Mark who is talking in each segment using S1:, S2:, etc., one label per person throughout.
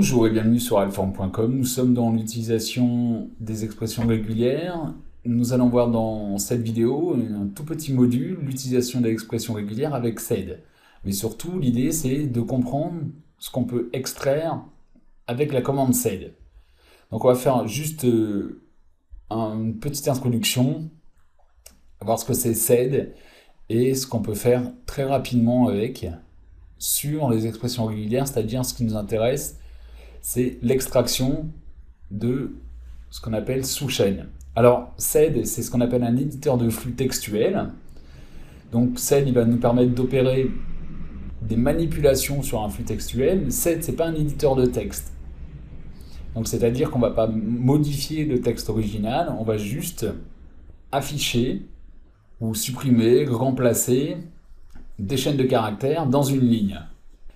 S1: Bonjour et bienvenue sur alform.com. Nous sommes dans l'utilisation des expressions régulières. Nous allons voir dans cette vidéo un tout petit module, l'utilisation des expressions régulières avec sed. Mais surtout, l'idée c'est de comprendre ce qu'on peut extraire avec la commande sed. Donc on va faire juste une petite introduction, voir ce que c'est sed et ce qu'on peut faire très rapidement avec sur les expressions régulières, c'est-à-dire ce qui nous intéresse, c'est l'extraction de ce qu'on appelle sous-chaîne. Alors, sed, c'est ce qu'on appelle un éditeur de flux textuel. Donc, sed, il va nous permettre d'opérer des manipulations sur un flux textuel. Sed, c'est pas un éditeur de texte. Donc, c'est-à-dire qu'on va pas modifier le texte original, on va juste afficher ou supprimer, remplacer des chaînes de caractères dans une ligne.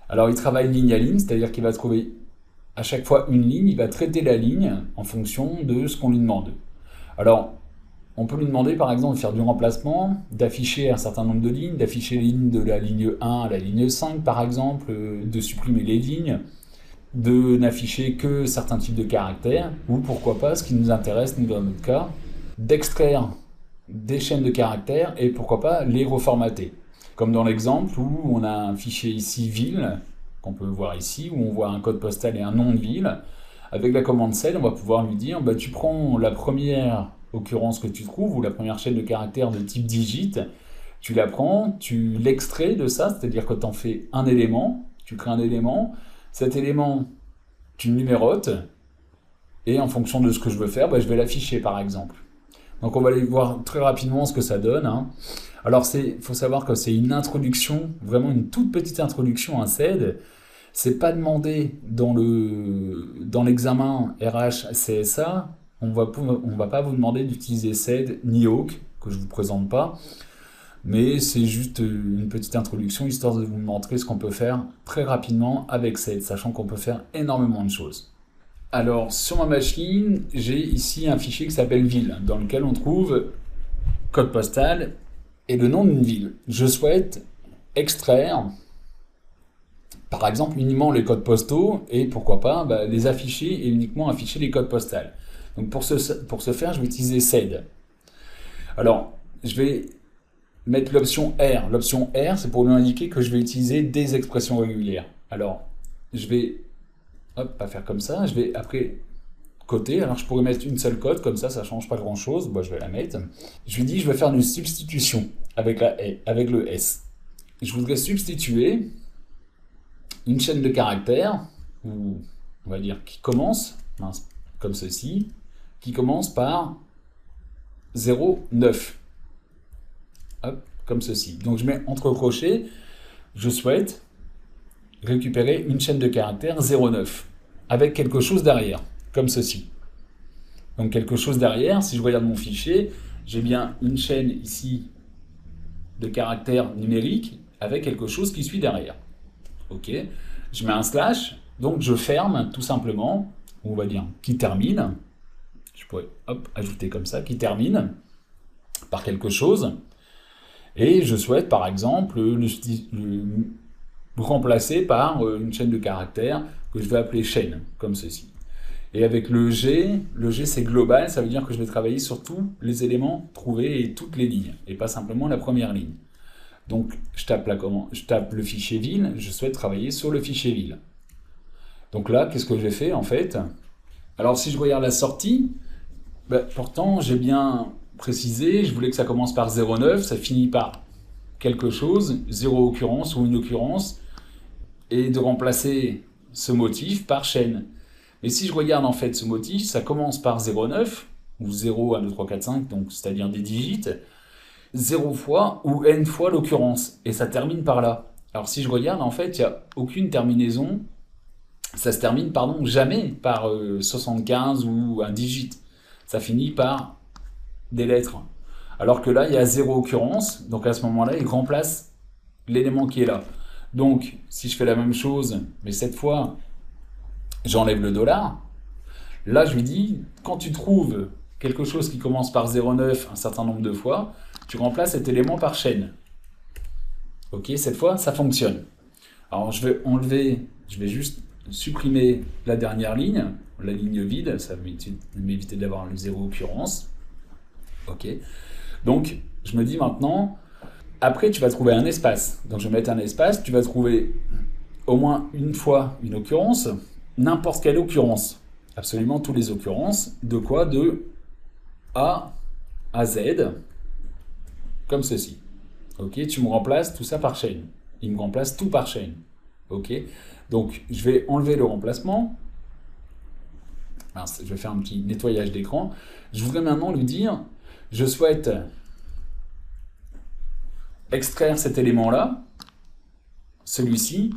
S1: Alors, il travaille ligne à ligne, c'est-à-dire qu'il va trouver à chaque fois une ligne, il va traiter la ligne en fonction de ce qu'on lui demande. Alors, on peut lui demander par exemple de faire du remplacement, d'afficher un certain nombre de lignes, d'afficher les lignes de la ligne 1 à la ligne 5 par exemple, de supprimer les lignes, de n'afficher que certains types de caractères, ou pourquoi pas, ce qui nous intéresse, nous dans notre cas, d'extraire des chaînes de caractères et pourquoi pas les reformater. Comme dans l'exemple où on a un fichier ici ville, qu'on peut voir ici, où on voit un code postal et un nom de ville. Avec la commande sed, on va pouvoir lui dire, tu prends la première occurrence que tu trouves, ou la première chaîne de caractères de type digit, tu la prends, tu l'extrais de ça, c'est-à-dire que tu en fais un élément, tu crées un élément, cet élément, tu le numérotes, et en fonction de ce que je veux faire, je vais l'afficher par exemple. Donc on va aller voir très rapidement ce que ça donne. Alors il faut savoir que c'est une introduction, vraiment une toute petite introduction à sed. C'est pas demandé dans l'examen RH CSA. On va pas vous demander d'utiliser sed ni awk, que je vous présente pas. Mais c'est juste une petite introduction histoire de vous montrer ce qu'on peut faire très rapidement avec sed, sachant qu'on peut faire énormément de choses. Alors, sur ma machine, j'ai ici un fichier qui s'appelle ville, dans lequel on trouve code postal et le nom d'une ville. Je souhaite extraire, par exemple, uniquement les codes postaux et pourquoi pas les afficher et uniquement afficher les codes postaux. Donc, pour ce faire, je vais utiliser sed. Alors, je vais mettre l'option R. L'option R, c'est pour lui indiquer que je vais utiliser des expressions régulières. Alors, je vais pas faire comme ça, je vais après coter, alors je pourrais mettre une seule cote, comme ça change pas grand chose, je vais la mettre. Je lui dis, je vais faire une substitution avec le S. Je voudrais substituer une chaîne de caractères, ou on va dire qui commence, comme ceci, qui commence par 0,9. Comme ceci. Donc je mets entre crochets, je souhaite récupérer une chaîne de caractères 0,9 avec quelque chose derrière, comme ceci. Donc quelque chose derrière, si je regarde mon fichier, j'ai bien une chaîne ici de caractères numériques avec quelque chose qui suit derrière. Ok, je mets un slash, donc je ferme tout simplement, on va dire qui termine, je pourrais ajouter comme ça, qui termine par quelque chose, et je souhaite par exemple le remplacé par une chaîne de caractères que je vais appeler chaîne, comme ceci. Et avec le G c'est global, ça veut dire que je vais travailler sur tous les éléments trouvés et toutes les lignes, et pas simplement la première ligne. Donc je tape le fichier ville, je souhaite travailler sur le fichier ville. Donc là, qu'est-ce que j'ai fait en fait? Alors si je regarde la sortie, pourtant j'ai bien précisé, je voulais que ça commence par 0,9, ça finit par quelque chose, 0 occurrence ou une occurrence, et de remplacer ce motif par chaîne. Mais si je regarde en fait ce motif, ça commence par 0,9, ou 0, 1, 2, 3, 4, 5, donc c'est-à-dire des digits, 0 fois ou n fois l'occurrence, et ça termine par là. Alors si je regarde, en fait, il n'y a aucune terminaison, ça se termine, jamais par 75 ou un digit. Ça finit par des lettres. Alors que là, il y a 0 occurrence, donc à ce moment-là, il remplace l'élément qui est là. Donc, si je fais la même chose, mais cette fois, j'enlève le $, là, je lui dis, quand tu trouves quelque chose qui commence par 0,9 un certain nombre de fois, tu remplaces cet élément par chaîne. Ok, cette fois, ça fonctionne. Alors, je vais juste supprimer la dernière ligne, la ligne vide, ça va m'éviter d'avoir le zéro occurrence. Ok. Donc, je me dis maintenant, après tu vas trouver un espace. Donc je vais mettre un espace, tu vas trouver au moins une fois une occurrence, n'importe quelle occurrence. Absolument toutes les occurrences. De quoi? De A à Z, comme ceci. Ok, tu me remplaces tout ça par chaîne. Il me remplace tout par chaîne. Ok, donc je vais enlever le remplacement. Mince, je vais faire un petit nettoyage d'écran. Je voudrais maintenant lui dire, je souhaite extraire cet élément-là, celui-ci,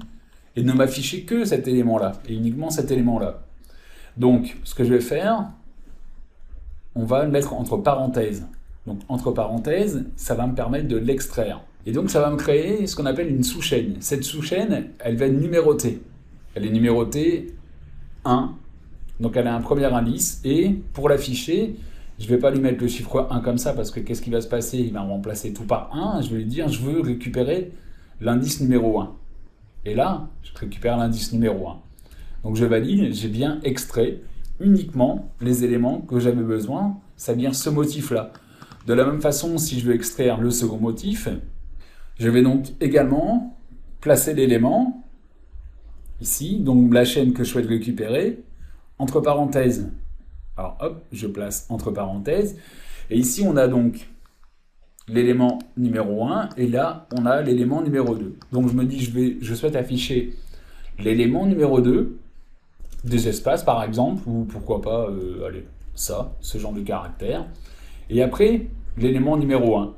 S1: et ne m'afficher que cet élément-là, et uniquement cet élément-là. Donc, ce que je vais faire, on va le mettre entre parenthèses. Donc, entre parenthèses, ça va me permettre de l'extraire. Et donc, ça va me créer ce qu'on appelle une sous-chaîne. Cette sous-chaîne, elle va être numérotée. Elle est numérotée 1. Donc, elle a un premier indice. Et pour l'afficher, je ne vais pas lui mettre le chiffre 1 comme ça, parce que qu'est-ce qui va se passer? Il va remplacer tout par 1. Je vais lui dire, je veux récupérer l'indice numéro 1. Et là, je récupère l'indice numéro 1. Donc, je valide, j'ai bien extrait uniquement les éléments que j'avais besoin, c'est-à-dire ce motif-là. De la même façon, si je veux extraire le second motif, je vais donc également placer l'élément, ici, donc la chaîne que je souhaite récupérer, entre parenthèses. Alors hop, je place entre parenthèses, et ici on a donc l'élément numéro 1, et là on a l'élément numéro 2. Donc je me dis, je souhaite afficher l'élément numéro 2, des espaces par exemple, ou pourquoi pas, allez, ça, ce genre de caractère. Et après, l'élément numéro 1.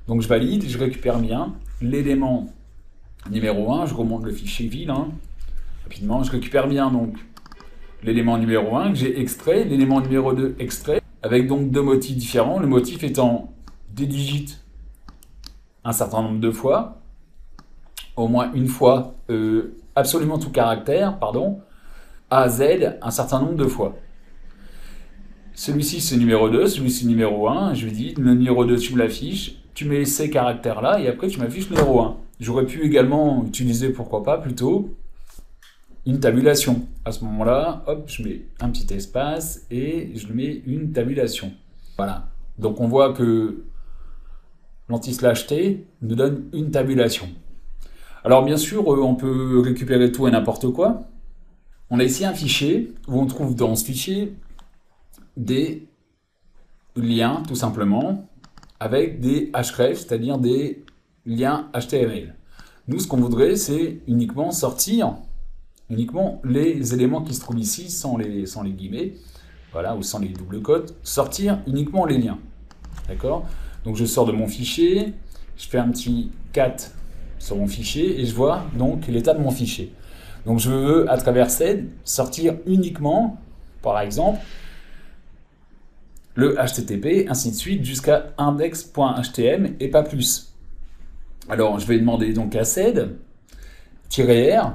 S1: Donc je valide, je récupère bien l'élément numéro 1, je remonte le fichier vilain, rapidement, je récupère bien donc l'élément numéro 1 que j'ai extrait, l'élément numéro 2 extrait, avec donc deux motifs différents, le motif étant des digits un certain nombre de fois, au moins une fois, absolument tout caractère, pardon, A à Z un certain nombre de fois. Celui-ci c'est numéro 2, celui-ci numéro 1, je lui dis le numéro 2 tu me l'affiches, tu mets ces caractères là et après tu m'affiches le numéro 1. J'aurais pu également utiliser, pourquoi pas, plutôt une tabulation. À ce moment-là, hop, je mets un petit espace et je lui mets une tabulation. Voilà. Donc on voit que l'anti-slash-t nous donne une tabulation. Alors bien sûr, on peut récupérer tout et n'importe quoi. On a ici un fichier où on trouve dans ce fichier des liens, tout simplement, avec des href, c'est-à-dire des liens HTML. Nous, ce qu'on voudrait, c'est uniquement sortir uniquement les éléments qui se trouvent ici, sans les guillemets, voilà, ou sans les doubles cotes, sortir uniquement les liens. D'accord? Donc je sors de mon fichier, je fais un petit cat sur mon fichier, et je vois donc l'état de mon fichier. Donc je veux, à travers sed, sortir uniquement, par exemple, le HTTP, ainsi de suite, jusqu'à index.htm et pas plus. Alors, je vais demander donc à sed, -r,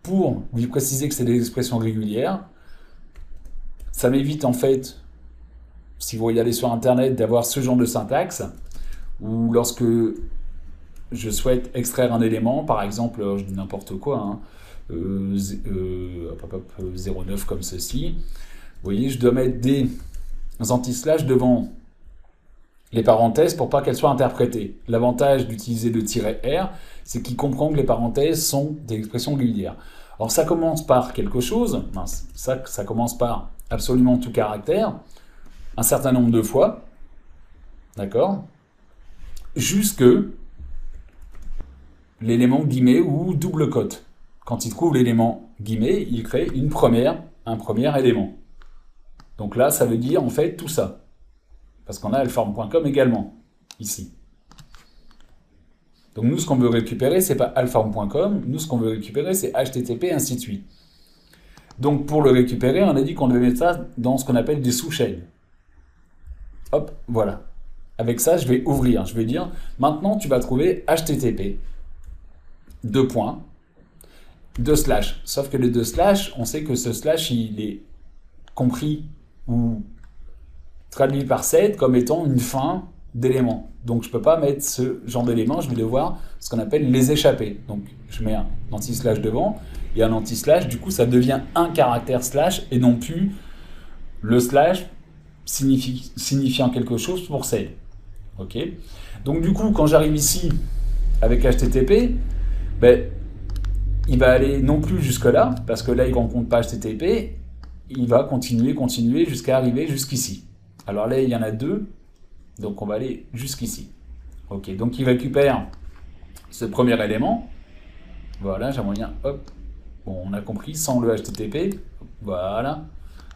S1: pour lui préciser que c'est des expressions régulières. Ça m'évite en fait, si vous regardez sur Internet, d'avoir ce genre de syntaxe, où lorsque je souhaite extraire un élément, par exemple, je dis n'importe quoi, hein, 09 comme ceci, vous voyez, je dois mettre des anti-slash devant les parenthèses pour pas qu'elles soient interprétées. L'avantage d'utiliser le -r, c'est qu'il comprend que les parenthèses sont des expressions régulières. Alors ça commence par quelque chose, ça commence par absolument tout caractère, un certain nombre de fois, d'accord, jusque l'élément guillemets ou double cote. Quand il trouve l'élément guillemets, il crée un premier élément. Donc là, ça veut dire en fait tout ça. Parce qu'on a alform.com également, ici. Donc nous, ce qu'on veut récupérer, c'est pas alform.com, nous, ce qu'on veut récupérer, c'est HTTP, ainsi de suite. Donc pour le récupérer, on a dit qu'on devait mettre ça dans ce qu'on appelle des sous-chaînes. Hop, voilà. Avec ça, je vais ouvrir. Je vais dire, maintenant, tu vas trouver HTTP, 2 points, 2 slash. Sauf que les 2 slash, on sait que ce slash, il est compris ou traduit par sed comme étant une fin d'éléments. Donc je ne peux pas mettre ce genre d'éléments, je vais devoir ce qu'on appelle les échapper. Donc je mets un anti-slash devant et un anti-slash, du coup ça devient un caractère slash et non plus le slash signifiant quelque chose pour celle. Ok. Donc du coup quand j'arrive ici avec HTTP, ben, il va aller non plus jusque là, parce que là il ne rencontre pas HTTP, il va continuer jusqu'à arriver jusqu'ici. Alors là il y en a deux, donc on va aller jusqu'ici. Ok, donc il récupère ce premier élément. Voilà, j'ai moyen, hop, bon on a compris, sans le HTTP, voilà.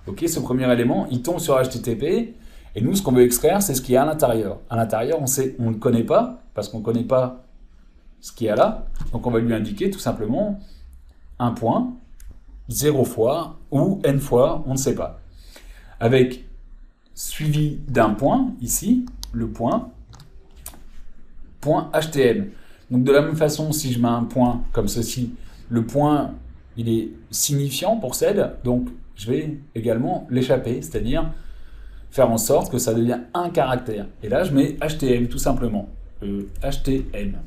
S1: Ok, ce premier élément, il tombe sur HTTP, et nous ce qu'on veut extraire, c'est ce qui est à l'intérieur. À l'intérieur, on ne connaît pas, parce qu'on ne connaît pas ce qu'il y a là, donc on va lui indiquer tout simplement un point, 0 fois, ou n fois, on ne sait pas. Avec suivi d'un point, ici, le point .htm. Donc de la même façon, si je mets un point comme ceci, le point, il est signifiant pour celle, donc je vais également l'échapper, c'est-à-dire faire en sorte que ça devienne un caractère. Et là, je mets htm tout simplement. htm.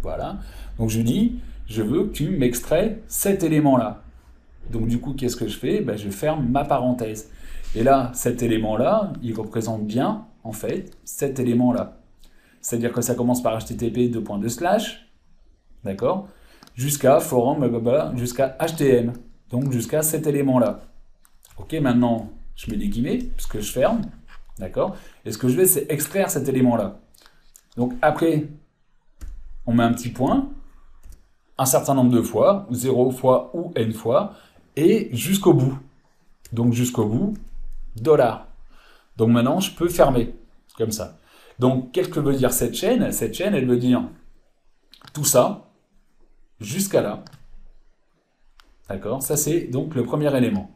S1: Voilà. Donc je dis, je veux que tu m'extrais cet élément-là. Donc du coup, qu'est-ce que je fais? Ben, je ferme ma parenthèse. Et là, cet élément-là, il représente bien, en fait, cet élément-là. C'est-à-dire que ça commence par http /, d'accord, jusqu'à forum, blablabla, jusqu'à htm, donc jusqu'à cet élément-là. Ok, maintenant, je mets des guillemets, puisque je ferme, d'accord, et ce que je vais, c'est extraire cet élément-là. Donc après, on met un petit point, un certain nombre de fois, 0 fois ou n fois, et jusqu'au bout. Donc jusqu'au bout, $. Donc maintenant, je peux fermer, comme ça. Donc, qu'est-ce que veut dire cette chaîne? Cette chaîne, elle veut dire tout ça, jusqu'à là. D'accord? Ça, c'est donc le premier élément.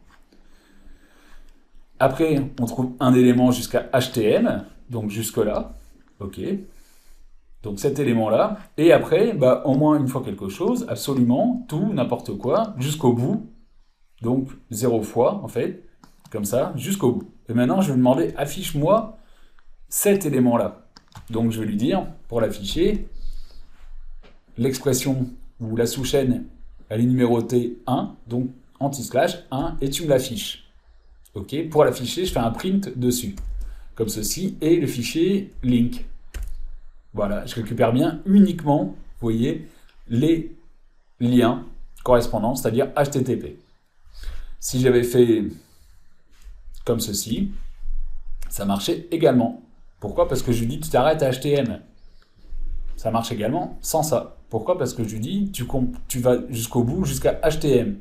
S1: Après, on trouve un élément jusqu'à HTM, donc jusque-là. Ok. Donc cet élément-là. Et après, bah, au moins une fois quelque chose, absolument, tout, n'importe quoi, jusqu'au bout. Donc 0 fois, en fait, comme ça, jusqu'au bout. Et maintenant, je vais demander, affiche-moi cet élément-là. Donc je vais lui dire, pour l'afficher, l'expression ou la sous-chaîne, elle est numérotée 1, donc anti-slash 1, et tu me l'affiches. Ok, pour l'afficher, je fais un print dessus, comme ceci, et le fichier link. Voilà, je récupère bien uniquement, vous voyez, les liens correspondants, c'est-à-dire HTTP. Si j'avais fait comme ceci, ça marchait également. Pourquoi? Parce que je lui dis tu t'arrêtes à HTM. Ça marche également sans ça. Pourquoi? Parce que je lui dis tu vas jusqu'au bout, jusqu'à HTM.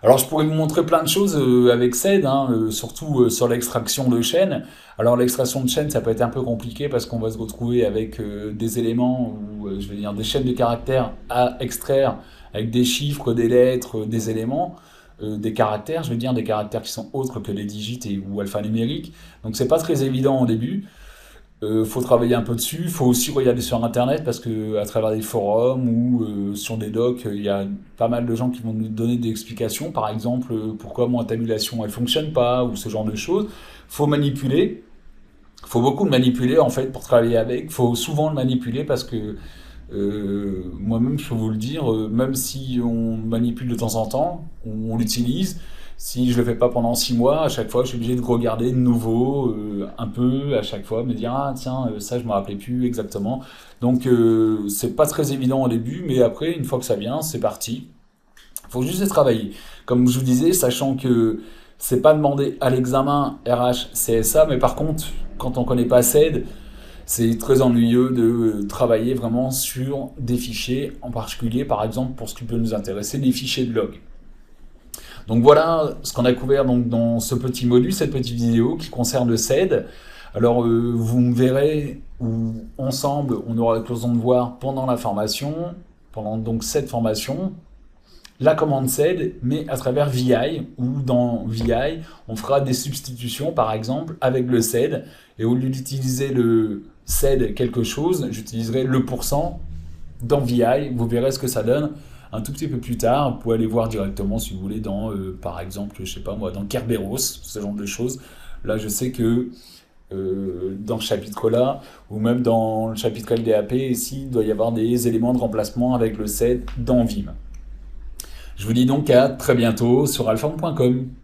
S1: Alors je pourrais vous montrer plein de choses avec SED, surtout sur l'extraction de chaînes. Alors l'extraction de chaînes, ça peut être un peu compliqué parce qu'on va se retrouver avec des éléments, ou je vais dire des chaînes de caractères à extraire avec des chiffres, des lettres, des éléments. Des caractères, je veux dire des caractères qui sont autres que les digits ou alphanumériques. Donc c'est pas très évident au début. Faut travailler un peu dessus. Faut aussi regarder sur internet parce que à travers des forums ou sur des docs, il y a pas mal de gens qui vont nous donner des explications. Par exemple, pourquoi mon tabulation elle fonctionne pas ou ce genre de choses. Faut manipuler. Faut beaucoup le manipuler en fait pour travailler avec. Faut souvent le manipuler parce que moi-même, je peux vous le dire, même si on manipule de temps en temps, on l'utilise. Si je le fais pas pendant 6 mois, à chaque fois, je suis obligé de regarder de nouveau, un peu, à chaque fois, me dire ah tiens, ça je me rappelais plus exactement. Donc c'est pas très évident au début, mais après, une fois que ça vient, c'est parti. Faut juste le travailler. Comme je vous disais, sachant que c'est pas demandé à l'examen RH CSA, mais par contre, quand on connaît pas SED, c'est très ennuyeux de travailler vraiment sur des fichiers, en particulier par exemple pour ce qui peut nous intéresser, des fichiers de log. Donc voilà ce qu'on a couvert donc, dans ce petit module, cette petite vidéo qui concerne le SED. Alors vous me verrez, ou ensemble on aura l'occasion de voir pendant la formation, pendant donc cette formation, la commande SED, mais à travers VI, ou dans VI, on fera des substitutions par exemple avec le SED, et au lieu d'utiliser le SED quelque chose, j'utiliserai le pourcent dans VI, vous verrez ce que ça donne un tout petit peu plus tard. Vous pouvez aller voir directement si vous voulez dans, par exemple, je sais pas moi, dans Kerberos, ce genre de choses. Là, je sais que dans ce chapitre-là, ou même dans le chapitre LDAP, ici, il doit y avoir des éléments de remplacement avec le SED dans Vim. Je vous dis donc à très bientôt sur alform.com.